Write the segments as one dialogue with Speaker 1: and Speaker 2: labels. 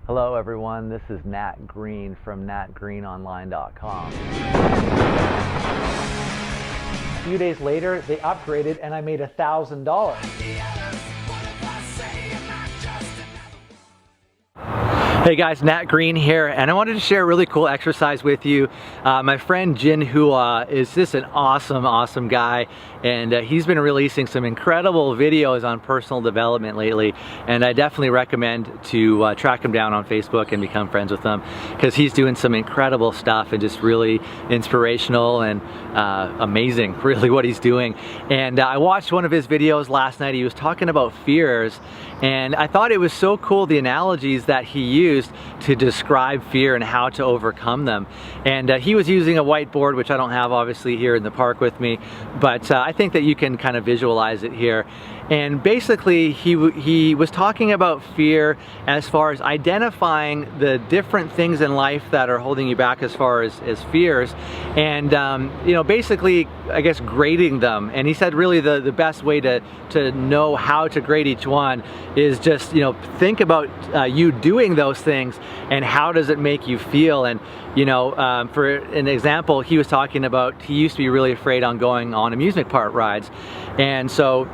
Speaker 1: Hello everyone, this is Nat Green from natgreenonline.com. A few days later, they upgraded and I made $1,000. Hey guys, Nat Green here, and I wanted to share a really cool exercise with you. My friend Jin Hua is just an awesome guy, and he's been releasing some incredible videos on personal development lately, and I definitely recommend to track him down on Facebook and become friends with him, because he's doing some incredible stuff and just really inspirational and amazing, really, what he's doing. And I watched one of his videos last night. He was talking about fears, and I thought it was so cool, the analogies that he used to describe fear and how to overcome them. And he was using a whiteboard, which I don't have obviously here in the park with me, but I think that you can kind of visualize it here. And basically he was talking about fear as far as identifying the different things in life that are holding you back as far as fears, and you know, basically I guess grading them. And he said really the best way to know how to grade each one is just, you know, think about you doing those things and how does it make you feel. And you know, for an example, he was talking about he used to be really afraid on going on amusement park rides, and so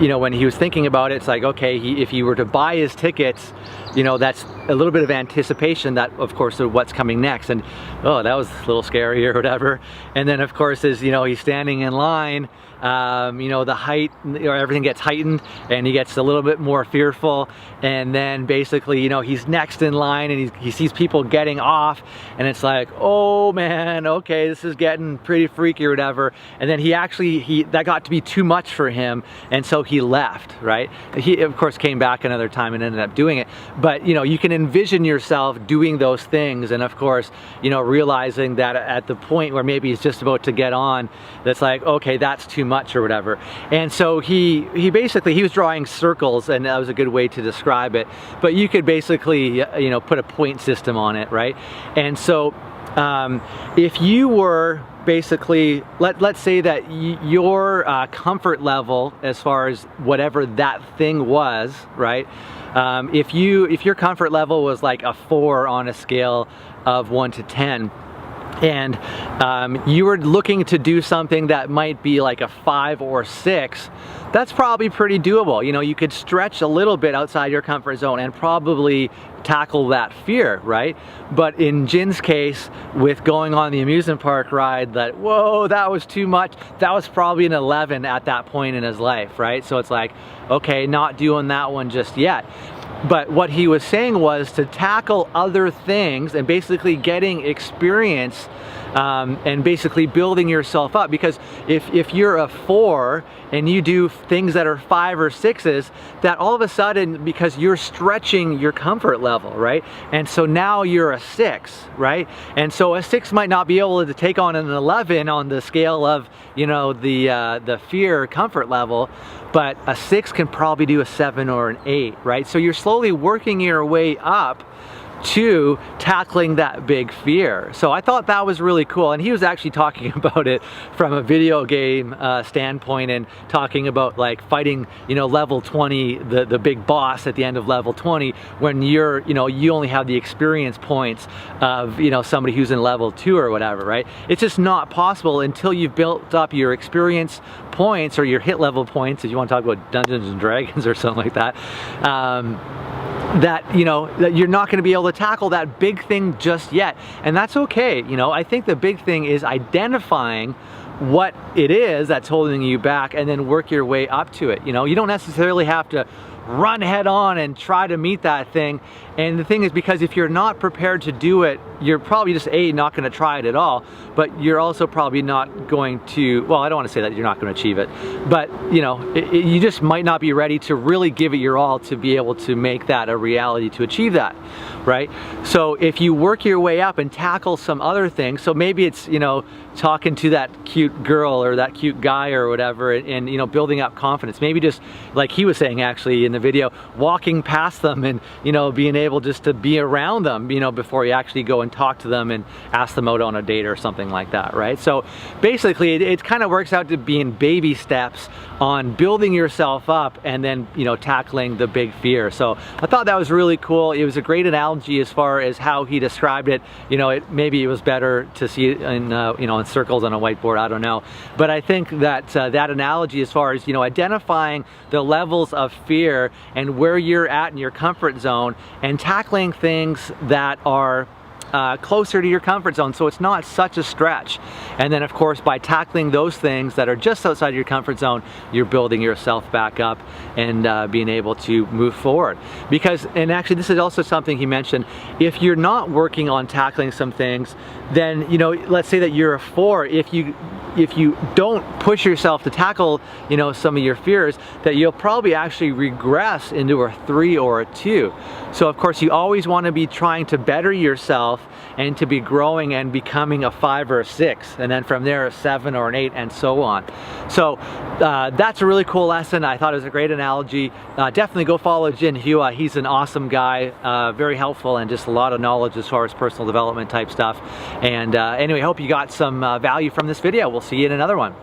Speaker 1: you know, when he was thinking about it, it's like, okay, if he were to buy his tickets, you know, that's a little bit of anticipation that, of course, of what's coming next, and oh, that was a little scary or whatever. And then, of course, as you know, he's standing in line, you know, the height, or everything gets heightened, and he gets a little bit more fearful. And then basically, you know, he's next in line, and he sees people getting off, and it's like, oh man, okay, this is getting pretty freaky or whatever. And then that got to be too much for him, and so he left, right? He of course came back another time and ended up doing it. But you know, you can envision yourself doing those things, and of course, you know, realizing that at the point where maybe he's just about to get on, that's like, okay, that's too much or whatever. And so he was drawing circles, and that was a good way to describe it. But you could basically, you know, put a point system on it, right? And so if you were basically, let's say that your comfort level as far as whatever that thing was, right? If your comfort level was like a 4 on a scale of 1 to 10, and you were looking to do something that might be like a 5 or 6, that's probably pretty doable. You know, you could stretch a little bit outside your comfort zone and probably tackle that fear, right? But in Jin's case, with going on the amusement park ride, that, whoa, that was too much, that was probably an 11 at that point in his life, right? So it's like, okay, not doing that one just yet. But what he was saying was to tackle other things and basically getting experience, and basically building yourself up. Because if you're a 4 and you do things that are 5 or 6s, that all of a sudden, because you're stretching your comfort level, right? And so now you're a 6, right? And so a 6 might not be able to take on an 11 on the scale of, you know, the fear comfort level, but a 6 can probably do a 7 or an 8, right? So you're slowly working your way up to tackling that big fear. So I thought that was really cool, and he was actually talking about it from a video game standpoint, and talking about like fighting, you know, level 20, the big boss at the end of level 20, when you're, you know, you only have the experience points of, you know, somebody who's in level 2 or whatever, right? It's just not possible until you've built up your experience points, or your hit level points, if you want to talk about Dungeons and Dragons or something like that. That, you know, that you're not going to be able to tackle that big thing just yet, and that's okay. You know, I think the big thing is identifying what it is that's holding you back, and then work your way up to it. You know, you don't necessarily have to run head on and try to meet that thing. And the thing is, because if you're not prepared to do it, you're probably just not going to try it at all, but you're also probably not going to, well, I don't want to say that you're not going to achieve it, but you know, you just might not be ready to really give it your all to be able to make that a reality, to achieve that, right? So if you work your way up and tackle some other things, so maybe it's, you know, talking to that cute girl or that cute guy or whatever, and you know, building up confidence. Maybe just like he was saying actually in the video, walking past them and, you know, being able just to be around them, you know, before you actually go and talk to them and ask them out on a date or something like that, right? So basically it kind of works out to being baby steps on building yourself up and then, you know, tackling the big fear. So I thought that was really cool. It was a great analogy as far as how he described it. You know, maybe it was better to see it in, you know, in circles on a whiteboard, I don't know. But I think that that analogy as far as, you know, identifying the levels of fear and where you're at in your comfort zone and tackling things that are closer to your comfort zone, so it's not such a stretch. And then of course, by tackling those things that are just outside of your comfort zone, you're building yourself back up and being able to move forward. Because, and actually this is also something he mentioned, if you're not working on tackling some things, then, you know, let's say that you're a 4, if you don't push yourself to tackle, you know, some of your fears, that you'll probably actually regress into a 3 or a 2. So of course you always want to be trying to better yourself and to be growing and becoming a 5 or a 6, and then from there a 7 or an 8 and so on. So that's a really cool lesson. I thought it was a great analogy. Definitely go follow Jin Hua. He's an awesome guy, very helpful, and just a lot of knowledge as far as personal development type stuff. And anyway, I hope you got some value from this video. We'll see you in another one.